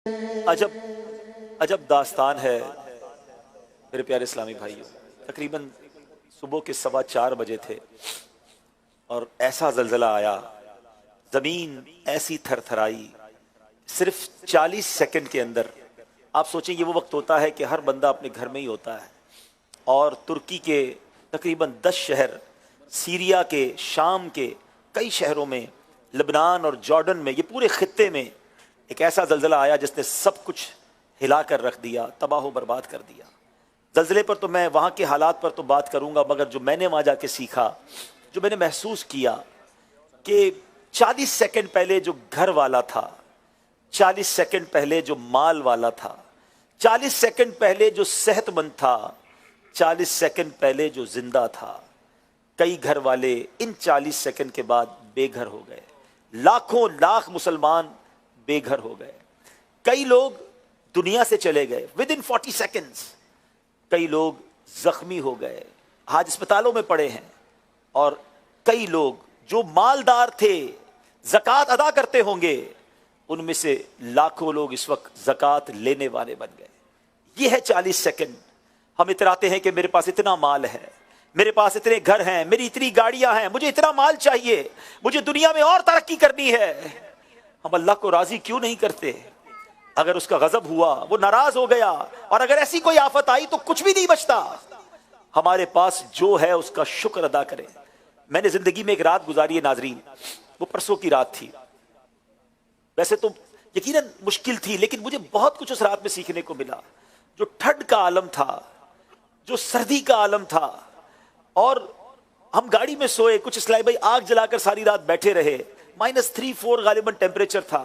अजब अजब दास्तान है मेरे प्यारे इस्लामी भाइयों। तकरीबन सुबह के 4:15 बजे थे और ऐसा ज़लज़ला आया, ज़मीन ऐसी थरथराई सिर्फ 40 सेकंड के अंदर। आप सोचें ये वो वक्त होता है कि हर बंदा अपने घर में ही होता है और तुर्की के तकरीबन 10 शहर, सीरिया के, शाम के कई शहरों में, लबनान और जॉर्डन में, ये पूरे खित्ते में एक ऐसा ज़लज़ला आया जिसने सब कुछ हिला कर रख दिया, तबाह व बर्बाद कर दिया। ज़लज़ले पर तो मैं वहाँ के हालात पर तो बात करूँगा, मगर जो मैंने वहाँ जाके सीखा, जो मैंने महसूस किया कि 40 सेकंड पहले जो घर वाला था, 40 सेकंड पहले जो माल वाला था, 40 सेकंड पहले जो सेहतमंद था, 40 सेकंड पहले जो जिंदा था, कई घर वाले इन 40 सेकंड के बाद बेघर हो गए। लाखों लाख मुसलमान बेघर हो गए। कई लोग दुनिया से चले गए विद इन 40 सेकंड्स। कई लोग जख्मी हो गए, आज अस्पतालों में पड़े हैं। और कई लोग जो मालदार थे, ज़कात अदा करते होंगे, उनमें से लाखों लोग इस वक्त ज़कात लेने वाले बन गए। ये है 40 सेकंड। हम इतराते हैं कि मेरे पास इतना माल है, मेरे पास इतने घर हैं, मेरी इतनी गाड़ियां हैं, मुझे इतना माल चाहिए, मुझे दुनिया में और तरक्की करनी है। हम अल्लाह को राजी क्यों नहीं करते? अगर उसका गजब हुआ, वो नाराज हो गया, और अगर ऐसी कोई आफत आई तो कुछ भी नहीं बचता। हमारे पास जो है उसका शुक्र अदा करें। मैंने जिंदगी में एक रात गुजारी है नाजरीन, वो परसों की रात थी। वैसे तो यकीनन मुश्किल थी, लेकिन मुझे बहुत कुछ उस रात में सीखने को मिला। जो ठंड का आलम था, जो सर्दी का आलम था, और हम गाड़ी में सोए, कुछ इस्लामी भाई आग जलाकर सारी रात बैठे रहे। -3-4 गालिबन टेम्परेचर था।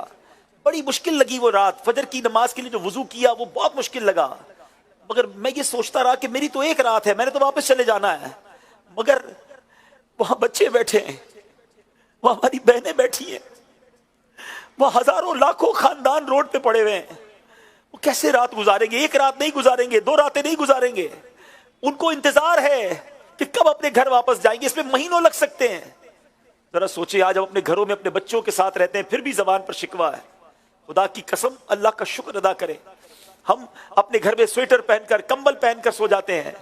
बड़ी मुश्किल लगी वो रात। फजर की नमाज के लिए जो वुजू किया वो बहुत मुश्किल लगा। मगर मैं ये सोचता रहा कि मेरी तो एक रात है, मैंने तो वापस चले जाना है। मगर वहां बच्चे बैठे हैं, वहां हमारी बहनें बैठी हैं, वहां हजारों लाखों खानदान रोड पे पड़े हुए हैं। वो कैसे रात गुजारेंगे? एक रात नहीं गुजारेंगे, 2 रातें नहीं गुजारेंगे। उनको इंतजार है कि कब अपने घर वापस जाएंगे। इसमें महीनों लग सकते हैं। जरा सोचिए, आज हम अपने घरों में अपने बच्चों के साथ रहते हैं, फिर भी जबान पर शिकवा है। खुदा की कसम, अल्लाह का शुक्र अदा करें। हम अपने घर में स्वेटर पहनकर, कंबल पहनकर सो जाते हैं,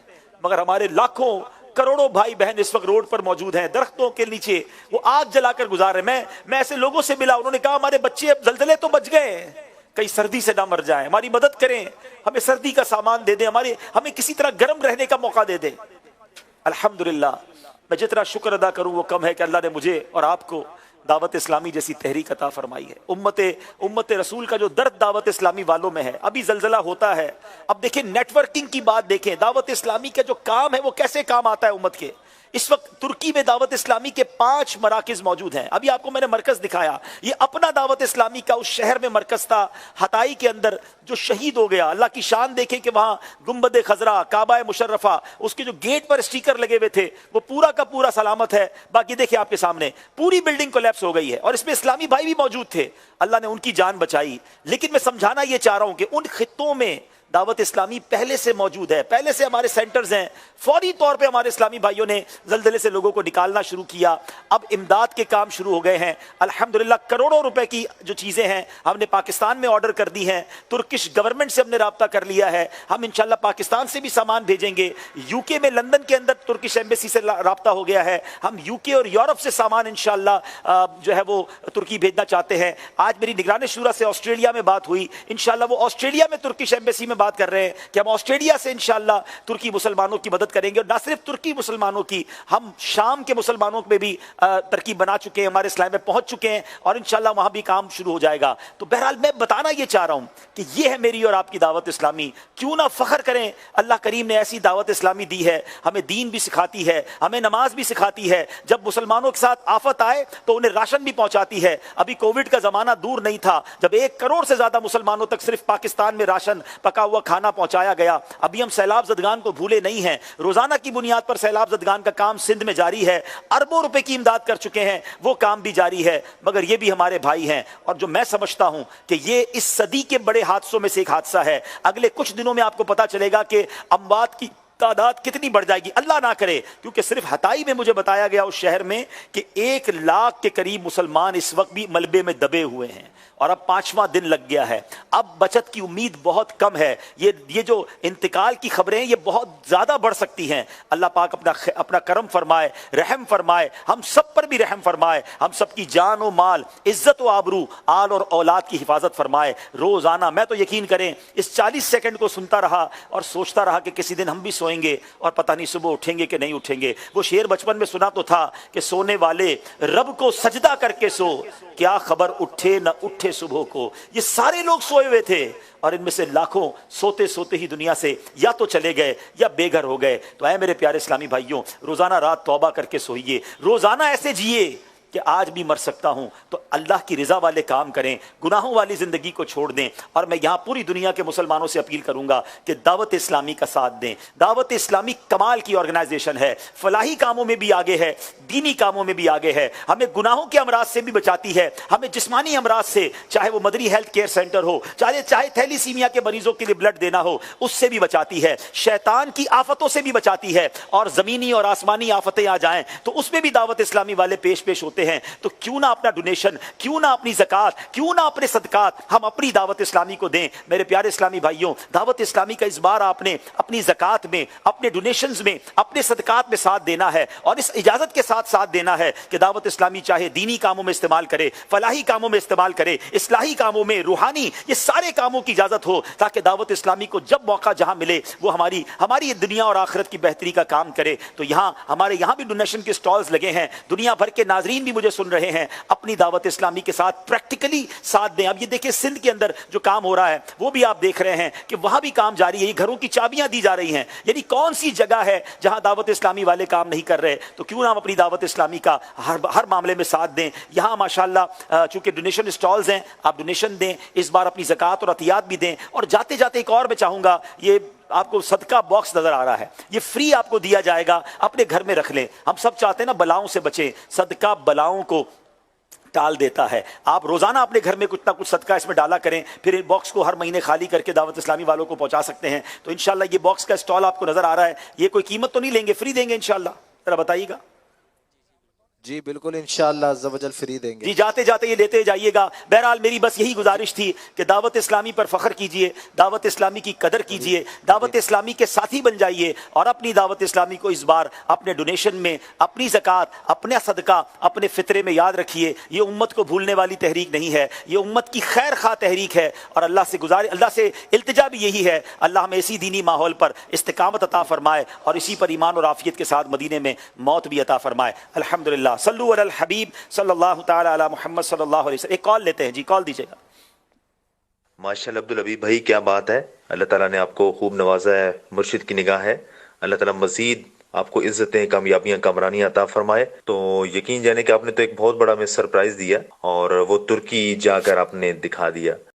मगर हमारे लाखों करोड़ों भाई बहन इस वक्त रोड पर मौजूद हैं, दरख्तों के नीचे वो आग जलाकर गुजार रहे। मैं ऐसे लोगों से मिला, उन्होंने कहा हमारे बच्चे अब ज़लज़ले तो बच गए, कहीं सर्दी से ना मर जाएं, हमारी मदद करें, हमें सर्दी का सामान दे दें, हमें किसी तरह गर्म रहने का मौका दे दें। अल्हम्दुलिल्लाह, मैं जितना शुक्र अदा करूं वो कम है कि अल्लाह ने मुझे और आपको दावत इस्लामी जैसी तहरीक अता फरमाई है। उम्मत रसूल का जो दर्द दावत इस्लामी वालों में है। अभी ज़लज़ला होता है, अब देखिए नेटवर्किंग की बात देखें, दावत इस्लामी का जो काम है वो कैसे काम आता है उम्मत के। इस वक्त तुर्की में दावत इस्लामी के 5 मराकिज मौजूद हैं। अभी आपको मैंने मरकज दिखाया, ये अपना दावत इस्लामी का उस शहर में मरकज था, हताई के अंदर, जो शहीद हो गया। अल्लाह की शान देखें कि वहां गुंबद खजरा, काबा मुशर्रफा, उसके जो गेट पर स्टिकर लगे हुए थे वो पूरा का पूरा सलामत है। बाकी देखिए आपके सामने पूरी बिल्डिंग कोलैप्स हो गई है, और इसमें इस्लामी भाई भी मौजूद थे, अल्लाह ने उनकी जान बचाई। लेकिन मैं समझाना ये चाह रहा हूं कि उन खित्तों में दावत इस्लामी पहले से मौजूद है, पहले से हमारे सेंटर्स हैं। फौरी तौर पे हमारे इस्लामी भाइयों ने ज़लज़ले से लोगों को निकालना शुरू किया। अब इमदाद के काम शुरू हो गए हैं। अल्हम्दुलिल्लाह, करोड़ों रुपए की जो चीज़ें हैं हमने पाकिस्तान में ऑर्डर कर दी हैं। तुर्किश गवर्नमेंट से हमने राब्ता कर लिया है, हम इंशाल्लाह पाकिस्तान से भी सामान भेजेंगे। यूके में, लंदन के अंदर तुर्किश एम्बेसी से राब्ता हो गया है। हम यूके और यूरोप से सामान इंशाल्लाह जो है वो तुर्की भेजना चाहते हैं। आज मेरी निगरान शुरा से ऑस्ट्रेलिया में बात हुई, इंशाल्लाह वो ऑस्ट्रेलिया में तुर्किश एम्बेसी में बात कर रहे हैं कि हम ऑस्ट्रेलिया से इंशाल्लाह तुर्की मुसलमानों की मदद करेंगे। और ना सिर्फ तुर्की मुसलमानों की, हम शाम के मुसलमानों में भी तरकीब बना चुके हैं, हमारे इस्लाम में पहुंच चुके हैं, और इंशाल्लाह वहां भी काम शुरू हो जाएगा। तो बहरहाल मैं बताना ये चाह रहा हूं कि ये है मेरी और आपकी दावत इस्लामी। क्यों ना फख्र करें, अल्लाह करीम ने ऐसी दावत इस्लामी दी है, हमें दीन भी सिखाती है, हमें नमाज भी सिखाती है। जब मुसलमानों के साथ आफत आए तो उन्हें राशन भी पहुंचाती है। अभी कोविड का जमाना दूर नहीं था जब 1 करोड़ से ज्यादा मुसलमानों तक सिर्फ पाकिस्तान में राशन, पका हुआ खाना पहुंचाया गया। अभी हम सैलाब ज़दगान को भूले नहीं हैं। रोजाना की बुनियाद पर सैलाब ज़दगान का काम सिंध में जारी है, अरबों रुपए की इमदाद कर चुके हैं, वो काम भी जारी है। मगर ये भी हमारे भाई हैं, और जो मैं समझता हूं कि ये इस सदी के बड़े हादसों में से एक हादसा है। अगले कुछ दिनों में आपको पता चलेगा कि अमवात की تعداد کتنی بڑھ جائے گی اللہ نہ کرے، کیونکہ صرف ہتائی میں مجھے بتایا گیا اس شہر میں کہ 1 لاکھ کے قریب مسلمان اس وقت بھی ملبے میں دبے ہوئے ہیں، اور اب 5واں دن لگ گیا ہے، اب بچت کی امید بہت کم ہے، یہ جو انتقال کی خبریں ہیں یہ بہت زیادہ بڑھ سکتی ہیں۔ اللہ پاک اپنا کرم فرمائے، رحم فرمائے، ہم سب پر بھی رحم فرمائے، ہم سب کی جان و مال، عزت و آبرو، آل اور اولاد کی حفاظت فرمائے۔ روزانہ میں تو یقین کریں اس 40 سیکنڈ کو سنتا رہا اور سوچتا رہا کہ کسی دن ہم بھی سوئیں گے اور پتہ نہیں صبح اٹھیں گے کہ نہیں اٹھیں گے۔ وہ شعر بچپن میں سنا تو تھا کہ سونے والے رب کو سجدہ کر کے سو، کیا خبر اٹھے نہ اٹھے صبح کو۔ یہ سارے لوگ سوئے ہوئے تھے اور ان میں سے لاکھوں سوتے سوتے ہی دنیا سے یا تو چلے گئے یا بے گھر ہو گئے۔ تو اے میرے پیارے اسلامی بھائیوں، روزانہ رات توبہ کر کے سوئیے، روزانہ ایسے جیے کہ آج بھی مر سکتا ہوں تو اللہ کی رضا والے کام کریں، گناہوں والی زندگی کو چھوڑ دیں۔ اور میں یہاں پوری دنیا کے مسلمانوں سے اپیل کروں گا کہ دعوت اسلامی کا ساتھ دیں۔ دعوت اسلامی کمال کی آرگنائزیشن ہے، فلاحی کاموں میں بھی آگے ہے، دینی کاموں میں بھی آگے ہے، ہمیں گناہوں کے امراض سے بھی بچاتی ہے، ہمیں جسمانی امراض سے، چاہے وہ مدری ہیلتھ کیئر سینٹر ہو، چاہے تھیلیسیمیا کے مریضوں کے لیے بلڈ دینا ہو، اس سے بھی بچاتی ہے، شیطان کی آفتوں سے بھی بچاتی ہے، اور زمینی اور آسمانی آفتیں آ جائیں تو اس میں بھی دعوت اسلامی والے پیش ہوتے ہیں۔ تو کیوں نہ اپنا ڈونیشن، کیوں نہ اپنی زکوٰۃ، کیوں نہ اپنے صدقات ہم اپنی دعوت اسلامی کو دیں۔ میرے پیارے اسلامی بھائیوں، دعوت اسلامی کا اس بار آپ نے اپنی زکوٰۃ میں، اپنے ڈونیشنز میں، اپنے صدقات میں ساتھ دینا ہے، اور اس اجازت کے ساتھ دینا ہے کہ دعوت اسلامی چاہے دینی کاموں میں استعمال کرے، فلاحی کاموں میں استعمال کرے، اصلاحی کاموں میں، روحانی، یہ سارے کاموں کی اجازت ہو، تاکہ دعوت اسلامی کو جب موقع جہاں ملے وہ ہماری دنیا اور آخرت کی بہتری کا کام کرے۔ تو ہمارے یہاں بھی ڈونیشن کے سٹالز لگے ہیں، دنیا بھر کے ناظرین بھی مجھے سن رہے ہیں، اپنی دعوت اسلامی کے ساتھ پریکٹیکلی ساتھ دیں۔ اب یہ دیکھیں سندھ کے اندر جو کام ہو رہا ہے وہ بھی آپ دیکھ رہے ہیں کہ وہاں بھی کام جاری ہے، یہ گھروں کی چابیاں دی جا رہی ہیں، یعنی کون سی جگہ ہے جہاں دعوت اسلامی والے کام نہیں کر رہے؟ تو کیوں نہ ہم اپنی دعوت اسلامی کا ہر معاملے میں ساتھ دیں۔ یہاں ماشاءاللہ چونکہ ڈونیشن سٹالز ہیں، آپ ڈونیشن دیں، اس بار اپنی زکوٰۃ اور عطیات بھی دیں۔ اور جاتے جاتے ایک اور میں چاہوں گا، یہ آپ کو صدقہ باکس نظر آ رہا ہے، یہ فری آپ کو دیا جائے گا، اپنے گھر میں رکھ لیں۔ ہم سب چاہتے ہیں نا بلاؤں سے بچیں، صدقہ بلاؤں کو ٹال دیتا ہے۔ آپ روزانہ اپنے گھر میں کچھ نہ کچھ صدقہ اس میں ڈالا کریں، پھر ان باکس کو ہر مہینے خالی کر کے دعوت اسلامی والوں کو پہنچا سکتے ہیں۔ تو انشاءاللہ یہ باکس کا اسٹال آپ کو نظر آ رہا ہے، یہ کوئی قیمت تو نہیں لیں گے، فری دیں گے انشاءاللہ، ذرا بتائیے گا۔ جی بالکل انشاءاللہ عز و جل فری دیں گے۔ جی جاتے جاتے یہ لیتے جائیے گا۔ بہرحال میری بس یہی گزارش تھی کہ دعوت اسلامی پر فخر کیجئے، دعوت اسلامی کی قدر کیجئے، دعوت اسلامی کے ساتھی بن جائیے، اور اپنی دعوت اسلامی کو اس بار اپنے ڈونیشن میں، اپنی زکوٰۃ، اپنا صدقہ، اپنے فطرے میں یاد رکھیے۔ یہ امت کو بھولنے والی تحریک نہیں ہے، یہ امت کی خیر خواہ تحریک ہے، اور اللہ سے التجا بھی یہی ہے، اللہ ہمیں اسی دینی ماحول پر استقامت عطا فرمائے، اور اسی پر ایمان اور عافیت کے ساتھ مدینے میں موت بھی عطا فرمائے۔ الحمدللہ، صلو علی الحبیب صلی اللہ تعالی علی محمد صلی اللہ علیہ وسلم۔ ایک کال لیتے ہیں، جی کال دیجیے گا۔ ماشاءاللہ عبدالحبیب بھائی، کیا بات ہے، اللہ تعالیٰ نے آپ کو خوب نوازا ہے، مرشد کی نگاہ ہے، اللہ تعالیٰ مزید آپ کو عزتیں، کامیابیاں، کامرانی عطا فرمائے۔ تو یقین جانے کہ آپ نے تو ایک بہت بڑا ہمیں سرپرائز دیا، اور وہ ترکی جا کر آپ نے دکھا دیا۔